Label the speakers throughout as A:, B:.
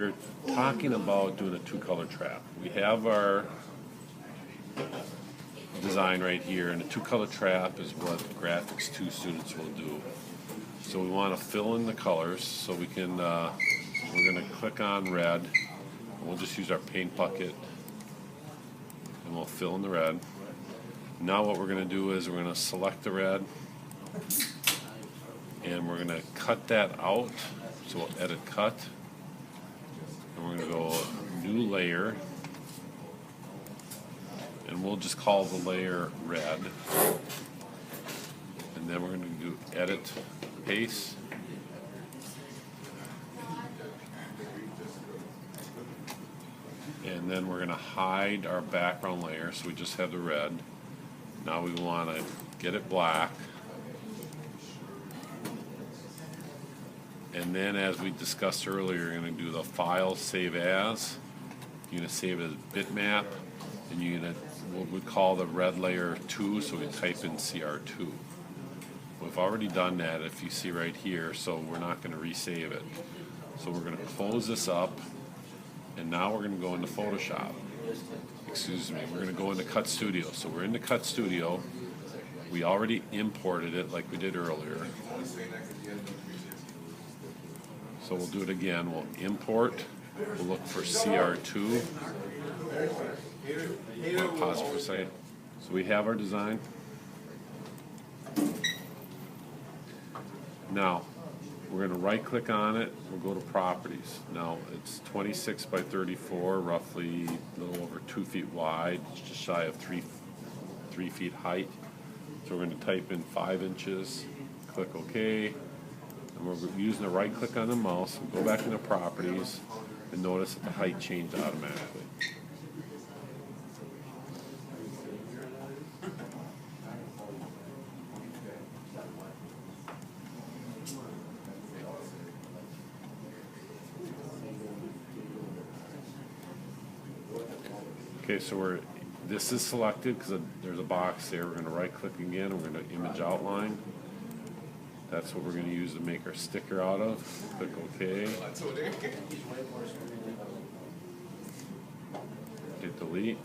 A: We're talking about doing a two-color trap. We have our design right here, and a two-color trap is what Graphics 2 students will do. So we want to fill in the colors, so we can, we're going to click on red, and we'll just use our paint bucket, and we'll fill in the red. Now what we're going to do is we're going to select the red, and we're going to cut that out, so we'll edit cut. And we're going to go new layer, and we'll just call the layer red. And then we're going to do edit paste. And then we're going to hide our background layer, so we just have the red. Now we want to get it black. And then, as we discussed earlier, you're going to do the file save as. You're going to save it as bitmap, and you're going to what we call the red layer 2, so we type in CR2. We've already done that, if you see right here, so we're not going to resave it. So we're going to close this up, and now we're going to go into Photoshop. Excuse me, we're going to go into Cut Studio. So we're into Cut Studio. We already imported it like we did earlier. So we'll do it again. We'll import. We'll look for CR2. I'm going to pause for a second. So we have our design. Now, we're going to right click on it. We'll go to properties. Now, it's 26 by 34, roughly a little over 2 feet wide, just shy of 3 feet height. So we're going to type in 5 inches, click OK. And we're using the right click on the mouse, we'll go back into properties, and notice that the height changed automatically. Okay, so this is selected because there's a box there. We're going to right click again, we're going to image outline. That's what we're going to use to make our sticker out of. Click OK. Hit delete.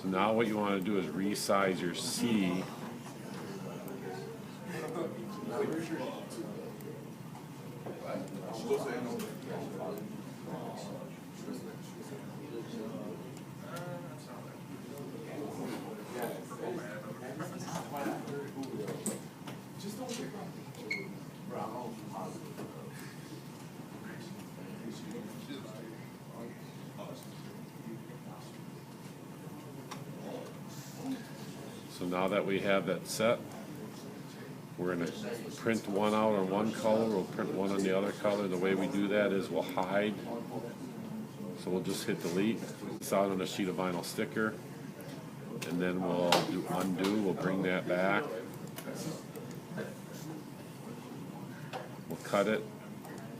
A: So now what you want to do is resize your C. So now that we have that set, we're going to print one out on one color, we'll print one on the other color. The way we do that is we'll hide. So we'll just hit delete. It's out on a sheet of vinyl sticker. And then we'll do undo, we'll bring that back. We'll cut it.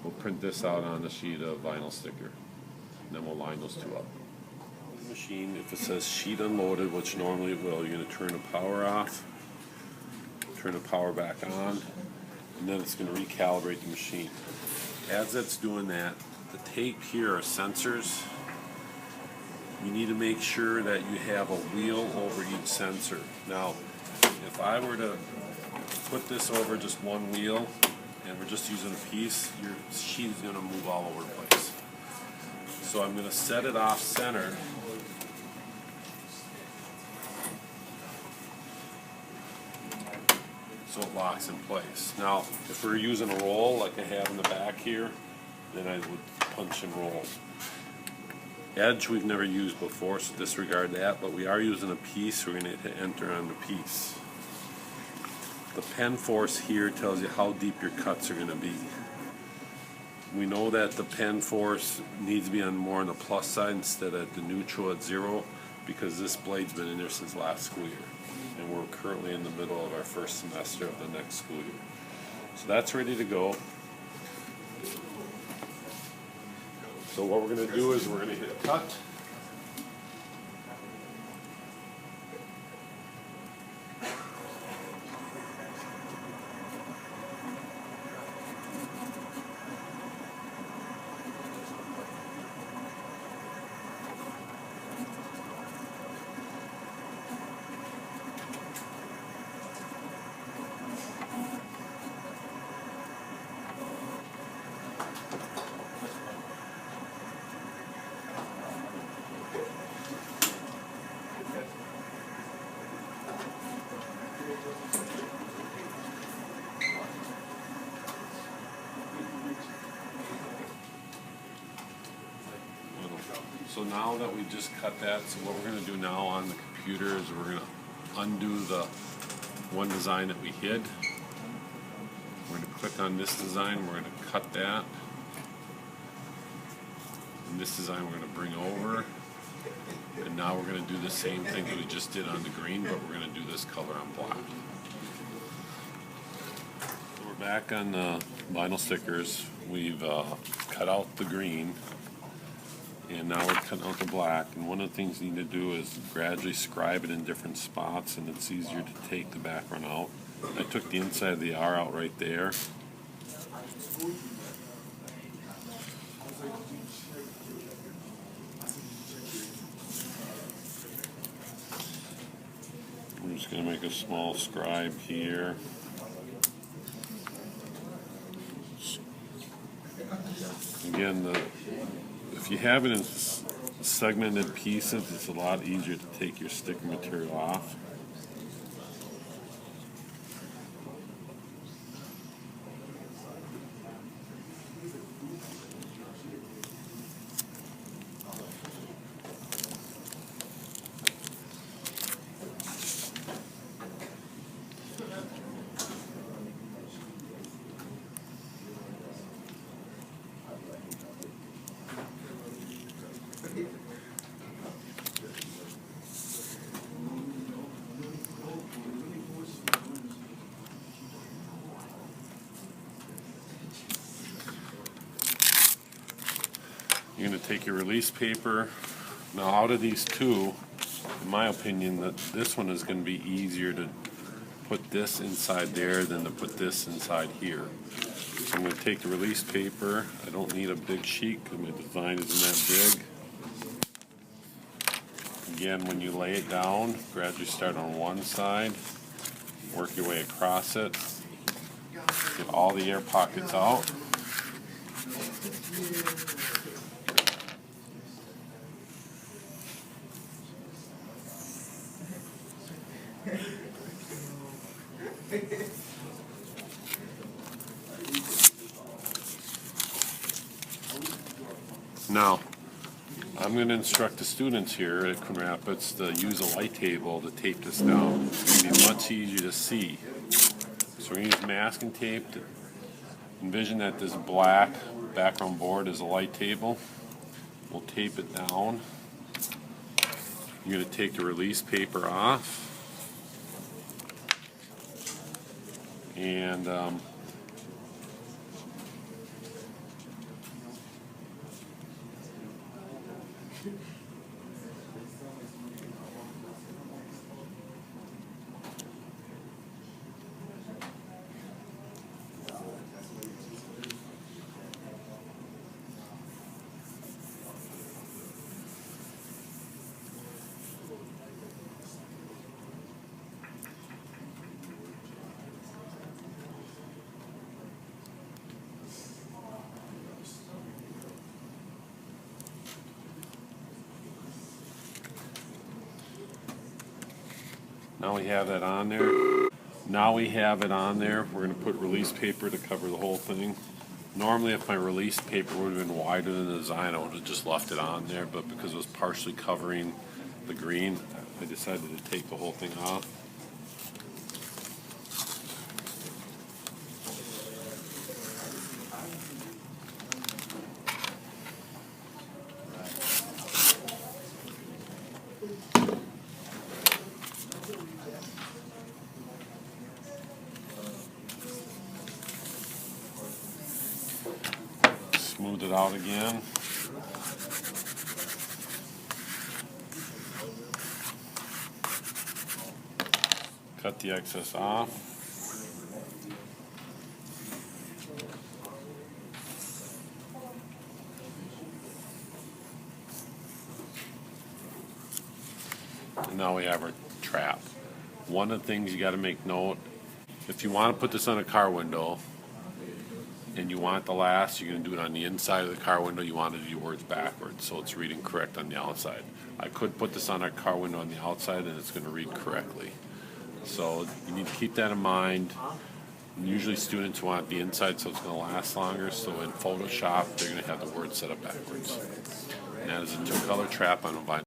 A: We'll print this out on a sheet of vinyl sticker. And then we'll line those two up. Machine, if it says sheet unloaded, which normally it will, you're going to turn the power off, turn the power back on, and then it's going to recalibrate the machine. As it's doing that, the tape here are sensors. You need to make sure that you have a wheel over each sensor. Now, if I were to put this over just one wheel and we're just using a piece, your sheet is going to move all over the place. So I'm going to set it off center. So it locks in place. Now, if we're using a roll like I have in the back here, then I would punch and roll. Edge we've never used before, so disregard that, but we are using a piece, so we're going to hit enter on the piece. The pen force here tells you how deep your cuts are going to be. We know that the pen force needs to be more on the plus side instead of the neutral at 0, because this blade's been in there since last school year. And we're currently in the middle of our first semester of the next school year. So that's ready to go. So what we're going to do is we're going to hit cut. So now that we just cut that, so what we're going to do now on the computer is we're going to undo the one design that we hid. We're going to click on this design, we're going to cut that. And this design we're going to bring over. And now we're going to do the same thing that we just did on the green, but we're going to do this color on black. So we're back on the vinyl stickers. We've cut out the green. And now we're cutting out the black, and one of the things you need to do is gradually scribe it in different spots, and it's easier to take the background out. I took the inside of the R out right there. We're just going to make a small scribe here. Again, if you have it in segmented pieces, it's a lot easier to take your sticker material off. You're going to take your release paper. Now out of these two, in my opinion, that this one is going to be easier to put this inside there than to put this inside here. So I'm going to take the release paper. I don't need a big sheet because my design isn't that big. Again, when you lay it down, gradually start on one side, work your way across it, get all the air pockets out. Now, I'm going to instruct the students here at Coon Rapids to use a light table to tape this down. It's going to be much easier to see. So we're going to use masking tape to envision that this black background board is a light table. We'll tape it down. You're going to take the release paper off. And now we have that on there. Now we have it on there. We're going to put release paper to cover the whole thing. Normally, if my release paper would have been wider than the design, I would have just left it on there, but because it was partially covering the green, I decided to take the whole thing off. smooth it out again. Cut the excess off. And now we have our trap. One of the things you got to make note, if you want to put this on a car window and you want it to last, you're going to do it on the inside of the car window. You want to do your words backwards so it's reading correct on the outside. I could put this on a car window on the outside and it's going to read correctly. So you need to keep that in mind. Usually students want the inside so it's going to last longer, so in Photoshop they're going to have the words set up backwards. And that is a 2-color trap on a vinyl.